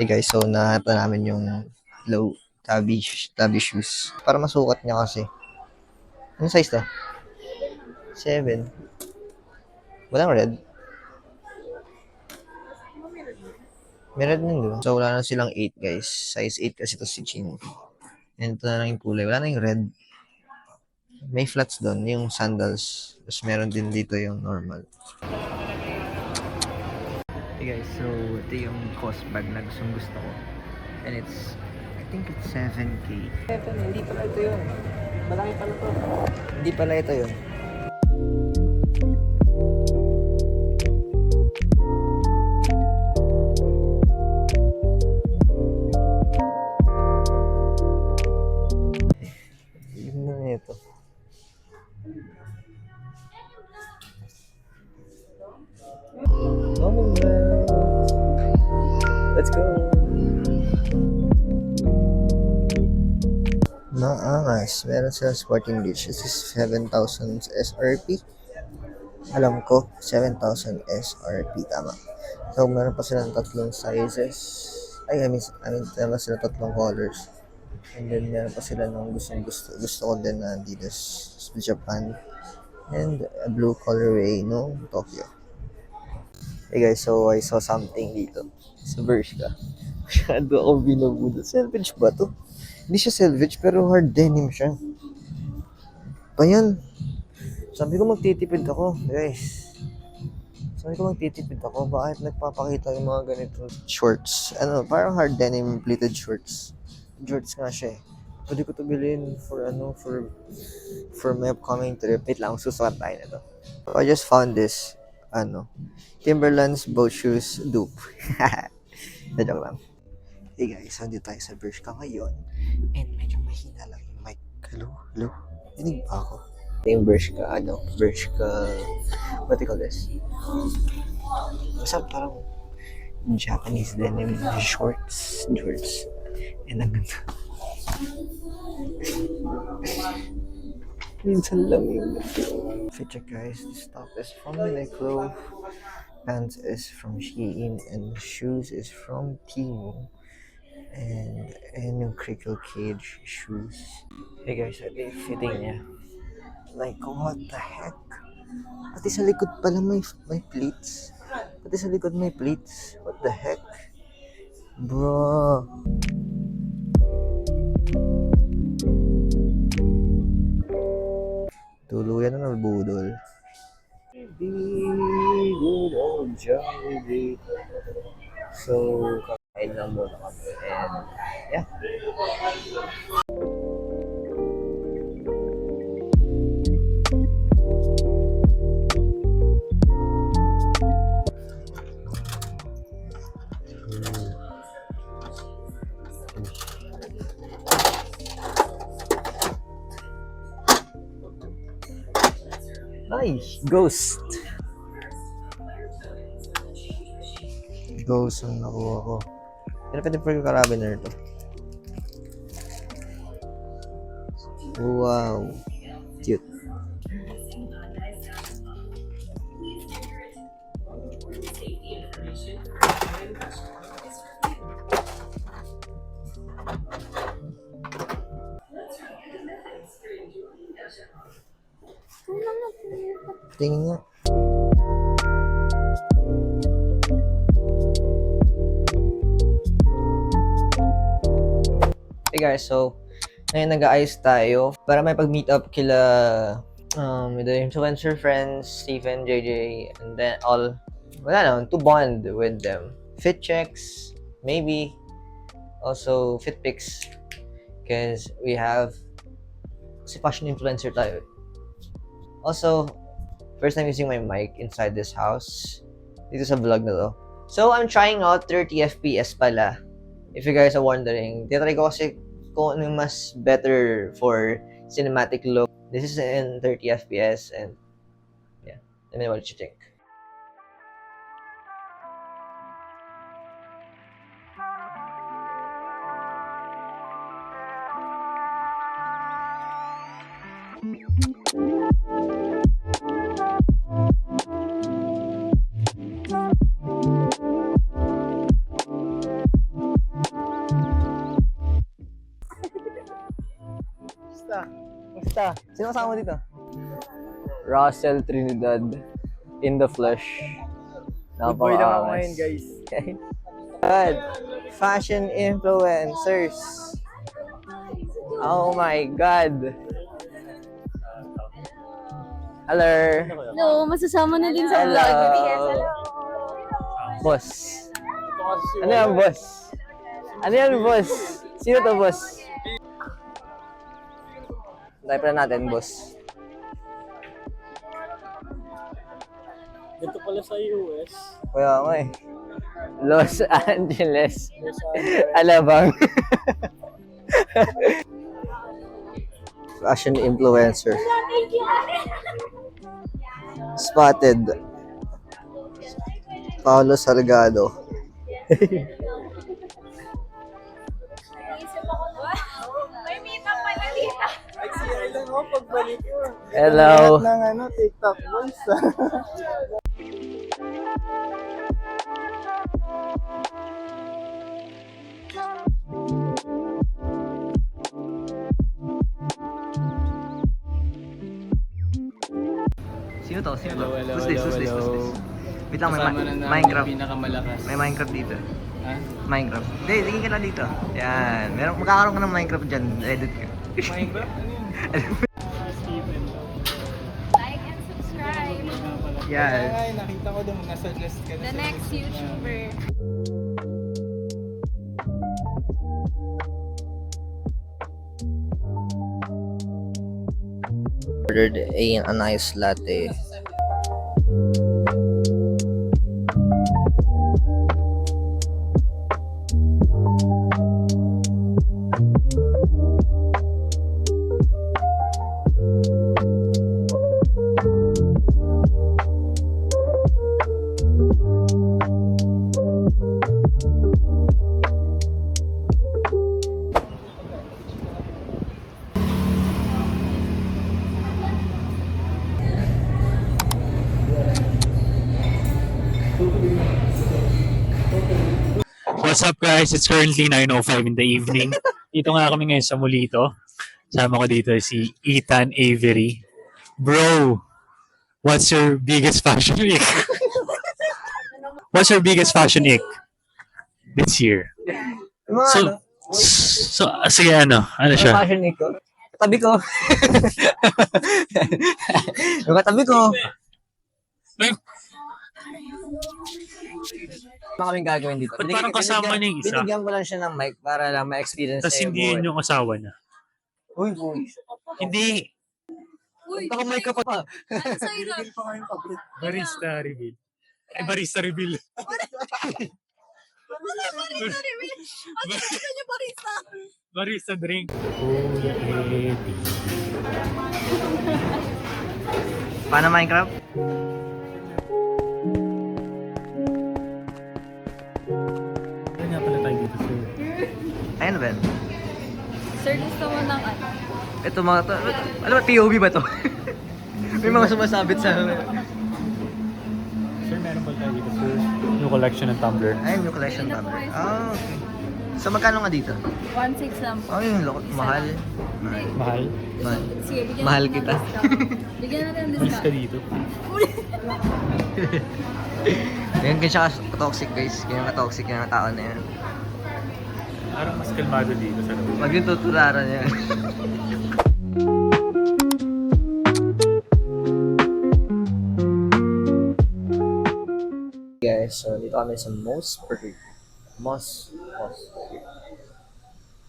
Hey guys, so nahanap na namin yung low tabby shoes. Para masukat niya kasi. Anong size to? 7. Walang red. May red din doon. So wala na silang 8 guys. Size 8 kasi to si Chin. And ito na lang yung kulay. Wala na yung red. May flats doon, yung sandals. Tapos meron din dito yung normal. Hey guys, so ito yung cost bag na gustong gusto ko. And I think it's 7K. 7, hindi pala ito yun. Malaki pala to. Hindi pala ito yun. Yun na ito. Oh, let's go. Naangas. Meron silang sporting beach. This is 7,000 SRP. Alam ko, 7,000 SRP. Tama. So, meron pa silang tatlong sizes. I mean, meron pa silang tatlong colors. And then, meron pa sila ng gusto. Gusto ko din na Adidas Japan. And a blue colorway, no? Tokyo. Hey guys, so I saw something dito. Sa Bershka. Masyado ako binabudol. Selvage ba to? Hindi siya selvage, pero hard denim siya. Pa yan. Sabi ko magtitipid ako, guys. Bakit nagpapakita yung mga ganito shorts? Ano, parang hard denim pleated shorts. Shorts nga siya eh. Pwede ko to bilhin for my upcoming trip. Wait lang, susukat tayo na to. So, I just found this, Timberland's boat shoes dupe. Joke lang. Hey guys, nandito tayo sa Bershka ngayon. And medyo mahina lang yung mic. Hello? Dinig ba ako? Ito yung Bershka, what do you call this? Basta parang Japanese denim shorts. And ang ganda. Minsan lang yung fit check guys, this top is from Uniqlo, pants is from Shein, and shoes is from Temu. And yung Crinkle Cage shoes. Hey guys, ito yung fitting niya. Like, what the heck? Pati sa likod pala may pleats. What the heck? Bro. Tuluyan na nabudol. Good old Jollibee. So, kakain lang muna kami. And, yeah. Nice! Ghost ang nakuha ko. Pero pwede po yung carabiner to. Wow! Cute. Tingin nga. Hey guys, so ngayon nag-aayos tayo para may pag-meet up kila with the influencer friends, Stephen, JJ, and then all, wala naman, to bond with them. Fit checks, maybe, also fit pics, because we have si fashion influencer tayo. Also, first time using my mic inside this house, dito sa vlog na to. So, I'm trying out 30 FPS pala If you guys are wondering, tinatry ko kasi kung ano yung mas better for cinematic look. This is in 30 FPS and yeah, let me know what you think. Basta. Sino kasama mo dito? Russell Trinidad in the flesh. Good boy lang ako ngayon, guys. Good. Fashion influencers. Oh my God. Hello. Hello, masasama na din sa Hello. vlog. Boss. Ano yan, boss? Ano yan, boss? Sino to, boss? Type na natin, boss. Dito pala sa US. Kaya nga eh. Los Angeles. Alabang. Fashion influencer. Spotted. Paolo Salgado. May meetup pala dito. Nag-CR lang ako pagbalik ko. Hello. Lahat ng TikTok boys. Sino to? Sino to? Hello, Who's this? hello, Who's this? hello. Who's this? Wait lang, may Kasama na namin Minecraft. yung pinakamalakas. May Minecraft dito. Ha? Minecraft. Hindi, tingin ka na dito. Yan. Magkakaroon ka ng Minecraft dyan. Edit ka. Minecraft? Ano yun? Like and subscribe. Yan. Ay, nakita ko doon, nasuggest ka na The sa next list. YouTuber. Ordered a nice latte. What's up guys? It's currently 9:05 in the evening. Dito nga kami ngayon sa Mulito. Sama ko dito si Ethan Avery. Bro, what's your biggest fashion ick? What's your biggest fashion ick this year? Yung mga So, ano, sige ano siya? fashion ko. Katabi ko. Yung katabi ko. Ano kaming gagawin dito? Ba't parang kasama niya yung isa? Binigyan ko lang siya ng mic para lang ma-experience Tapos hindi yun yung asawa niya. Uy. Hindi. Baka mic ka pa. Ano sa'yo na? Barista reveal. Ay, barista reveal. Barista drink. Paano Minecraft? Ano nga pala tayo dito, sir? Ayun Ben. Sir, gusto mo ng ano? Ito mga to. Ano ba? POV ba to? May mga sumasabit sa... Sir, meron pala tayo dito, sir. New collection ng tumbler. Ayun yung collection number. Ah, okay. So magkano nga dito? 1.6 lang po. Oh, yung lokot. Mahal. Hindi. Mahal. Mahal. Sige, bigyan Mahal natin ng kita. discount. Bigyan natin ng Alis ka discount. dito. Yan kaya siya toxic guys. Kaya nga toxic yung tao na yan. Parang mas kalmado dito sa loob. Wag yung tutularan yan. Guys, so dito kami sa Mossberg. Mossberg.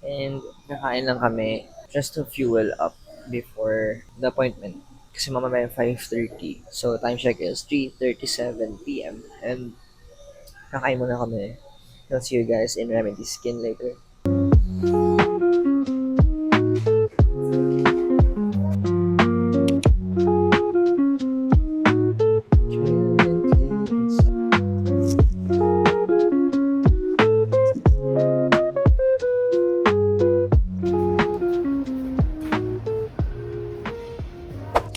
And kakain lang kami just to fuel up before the appointment. Kasi mamaya 5:30. So time check is 3:37 p.m. And kakain muna kami. I'll see you guys in Remedy Skin later.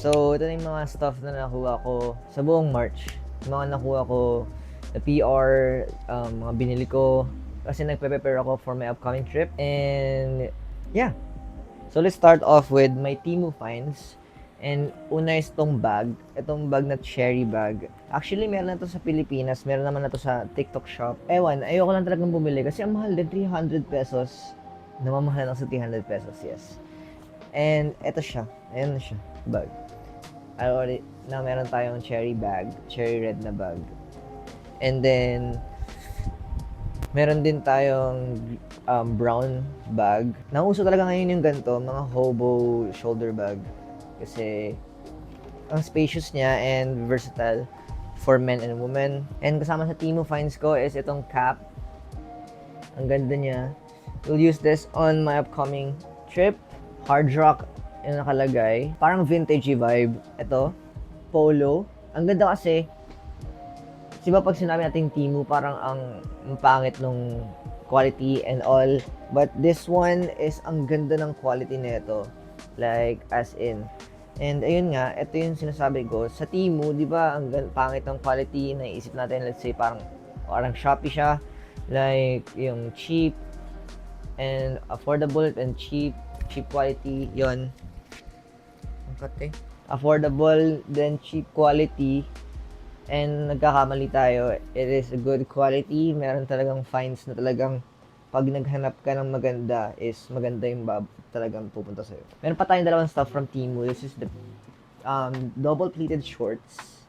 So, ito na yung mga stuff na nakuha ko sa buong March. Yung mga nakuha ko, the PR, mga binili ko, kasi nagpe-prepare ako for my upcoming trip. And, yeah. So, let's start off with my Temu finds. And, una is itong bag. Itong bag na cherry bag. Actually, meron na to sa Pilipinas. Meron naman na to sa TikTok shop. Ewan, ayoko lang talagang bumili kasi ang mahal din, 300 pesos. Namamahal lang sa 300 pesos, yes. And, eto siya. Ayan na siya, bag. Meron tayong cherry bag, cherry red na bag. And then, meron din tayong brown bag. Nauso talaga ngayon yung ganito, mga hobo shoulder bag. Kasi, ang spacious niya and versatile for men and women. And kasama sa Temu finds ko is itong cap. Ang ganda niya. We'll use this on my upcoming trip. Hard Rock yung nakalagay. Parang vintagey vibe. Ito, polo. Ang ganda kasi, diba pag sinabi natin Temu, parang ang pangit nung quality and all. But this one is ang ganda ng quality nito. Like, as in. And ayun nga, ito yung sinasabi ko. Sa Temu, diba, ang pangit ng quality. Naisip natin, let's say, parang Shopee siya. Like, yung cheap and affordable and cheap quality, yon. Affordable, then cheap quality, and nagkakamali tayo. It is a good quality. Meron talagang finds na talagang pag naghanap ka ng maganda is maganda yung talagang pupunta sa'yo. Meron pa tayong dalawang stuff from Temu. This is the double pleated shorts.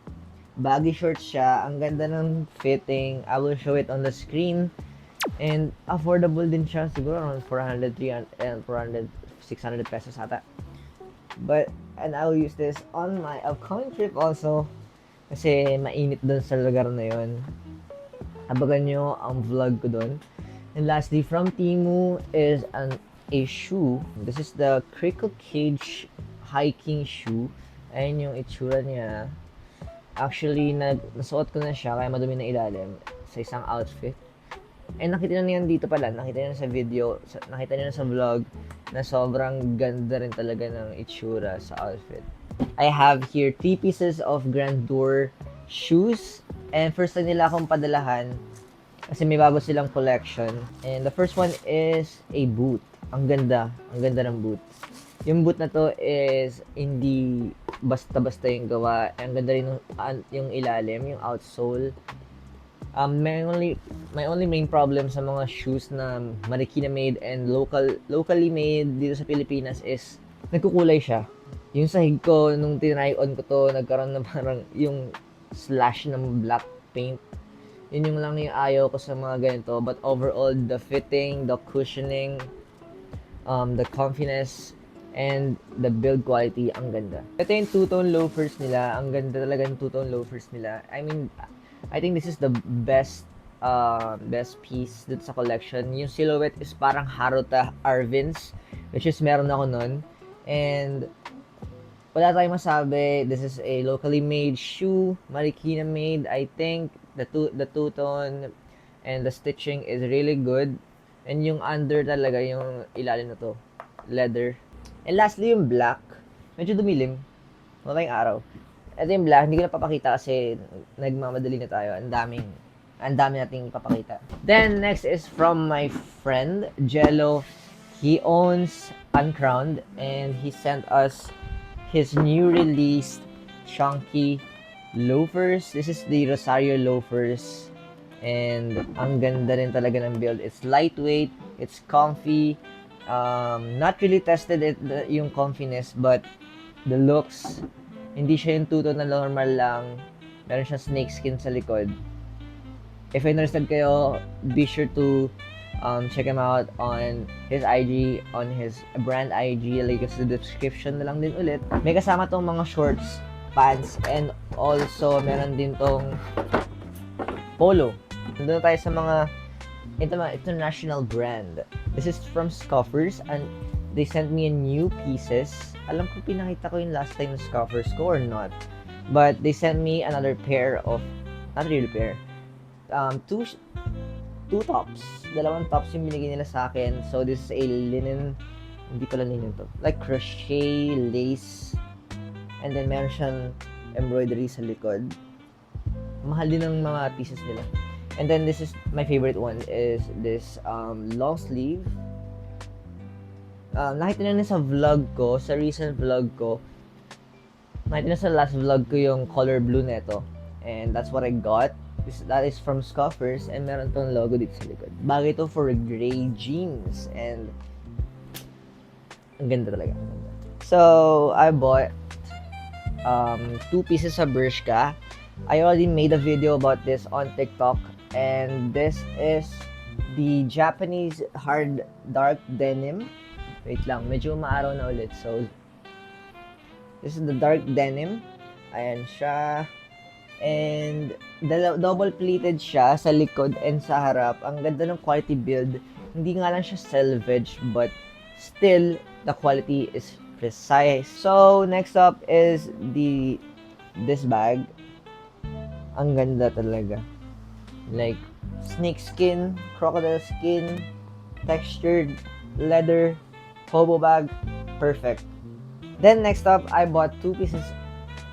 Baggy shorts siya. Ang ganda ng fitting. I will show it on the screen. And affordable din siya. Siguro around 400, 600 pesos ata. And I will use this on my upcoming trip also. Kasi mainit dun sa lugar na yun. Abagan nyo ang vlog ko dun. And lastly, from Temu is a shoe. This is the Crickle Cage hiking shoe. Ayan yung itsura niya. Actually, nasuot ko na siya kaya madumi na ilalim sa isang outfit. And nakita nyo na yan dito pala, nakita nyo na sa video, nakita nyo na sa vlog na sobrang ganda rin talaga ng itsura sa outfit. I have here 3 pieces of Grandeur shoes. And first time nila akong padalahan kasi may bago silang collection. And the first one is a boot. Ang ganda ng boot. Yung boot na to is hindi basta-basta yung gawa. Ang ganda rin yung ilalim, yung outsole. My only main problem sa mga shoes na Marikina made and locally made dito sa Pilipinas is nagkukulay siya. Yung sahig ko, nung tinry on ko to, nagkaroon na parang yung slash ng black paint. Yun yung lang yung ayaw ko sa mga ganito. But overall, the fitting, the cushioning, the comfiness, and the build quality, ang ganda. Ito yung two-tone loafers nila. Ang ganda talaga yung two-tone loafers nila. I mean, I think this is the best piece dito sa collection. Yung silhouette is parang Haruta Arvin's, which is meron ako nun. And wala tayong masabi. This is a locally made shoe, Marikina made. I think the two-tone and the stitching is really good. And yung under talaga, yung ilalim na to, leather. And lastly, yung black. Medyo dumilim. Wala tayong araw. Ito yung black, hindi ko na papakita kasi nagmamadali na tayo. Ang dami nating papakita. Then, next is from my friend, Jello. He owns Uncrowned and he sent us his new released chunky loafers. This is the Rosario loafers. And ang ganda rin talaga ng build. It's lightweight, it's comfy. Not really tested yung comfiness, but the looks, hindi siya yung tuto na normal lang. Meron siyang snakeskin sa likod. If interested kayo, be sure to check him out on his IG, on his brand IG. Like sa description na lang din ulit. May kasama tong mga shorts, pants, and also meron din tong polo. Nandun tayo sa mga international brand. This is from Scoffers and they sent me a new pieces. Alam ko pinakita ko yung last time ng Scoffers ko or not. But they sent me another pair of, not really pair, two tops. Dalawang tops yung binigay nila sa akin. So this is a linen, hindi pala linen to, like crochet lace. And then meron siyang embroidery sa likod. Mahal din ng mga pieces nila. And then this is my favorite one is this long sleeve. Nakita na sa vlog ko, sa recent vlog ko. Nakita na sa last vlog ko yung color blue neto. And that's what I got. That is from Scoffers and meron tong logo dito sa likod. Bagay to for gray jeans and ang ganda talaga. So, I bought 2 pieces of Bershka. I already made a video about this on TikTok. And this is the Japanese hard dark denim. Wait lang, medyo maaraw na ulit. So, this is the dark denim. Ayan siya. And double pleated siya sa likod and sa harap. Ang ganda ng quality build. Hindi nga lang siya selvage, but still, the quality is precise. So, next up is this bag. Ang ganda talaga. Like snake skin, crocodile skin, textured leather, hobo bag, perfect. Then next up, I bought two pieces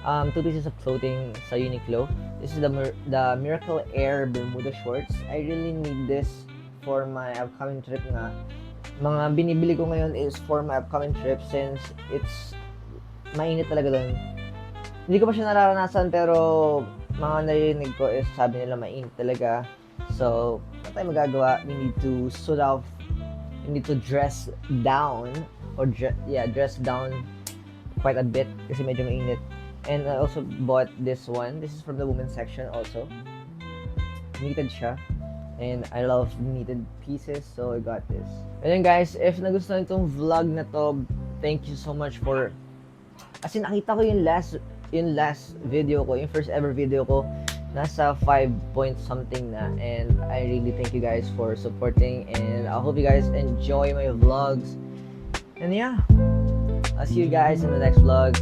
of clothing sa Uniqlo. This is the Miracle Air Bermuda shorts. I really need this for my upcoming trip nga. Mga binibili ko ngayon is for my upcoming trip since it's mainit talaga doon. Hindi ko pa siya nararanasan pero mga narinig ko is sabi nila mainit talaga. So, ano tayo magagawa? We need to suit off. We need to dress down or dress down quite a bit kasi medyo mainit. And I also bought this one. This is from the women's section also. Knitted siya. And I love knitted pieces, so I got this. And then guys, if nagustuhan itong vlog na to, thank you so much for... As in, nakita ko yung last video ko, yung first ever video ko, nasa 5 point something na. And I really thank you guys for supporting. And I hope you guys enjoy my vlogs. And yeah, I'll see you guys in the next vlog.